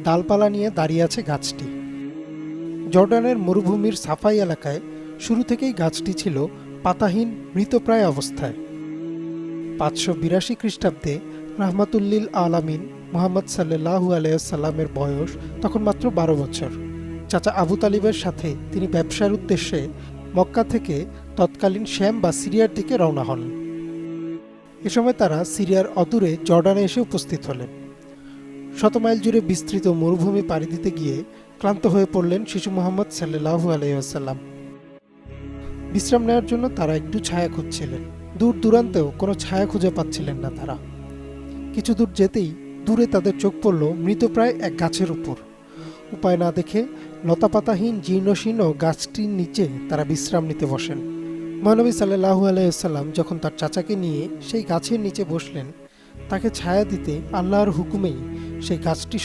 ডালপালা নিয়ে দাঁড়িয়ে আছে গাছটি। জর্ডানের মরুভূমির সাফাই এলাকায় শুরু থেকেই গাছটি ছিল পাতাহীন মৃতপ্রায় অবস্থায়। 582 খ্রিস্টাব্দে রাহমাতুল্লিল আলামিন মুহাম্মদ সাল্লাল্লাহু আলাইহি সাল্লামের বয়স তখন মাত্র 12 বছর। চাচা আবু তালিবের সাথে তিনি ব্যবসার উদ্দেশ্যে মক্কা থেকে তৎকালীন শ্যাম বা সিরিয়ার দিকে রওনা হন। এ সময় তারা সিরিয়ার অদূরে জর্ডানে এসে উপস্থিত হলেন। শতমাইল জুড়ে বিস্তৃত মরুভূমি পাড়ি দিতে গিয়ে ক্লান্ত হয়ে পড়লেন শিশু মুহাম্মদ সাল্লাল্লাহু আলাইহি ওয়াসাল্লাম। বিশ্রাম নেওয়ার জন্য তারা একটু ছায়া খুঁজছিলেন। দূর দূরান্তেও কোনো ছায়া খুঁজে পাচ্ছিলেন না তারা। কিছু দূর যেতেই দূরে তাদের চোখ পড়ল মৃতপ্রায় এক গাছের উপর। উপায় না দেখে লতাপাতাহীন জীর্ণশীর্ণ গাছটির নিচে তারা বিশ্রাম নিতে বসেন। মহানবী সাল্লাল্লাহু আলাইহি ওয়াসাল্লাম যখন তার চাচাকে নিয়ে সেই গাছের নিচে বসলেন, তাকে ছায়া দিতে আল্লাহর হুকুমেই সেই গাছটি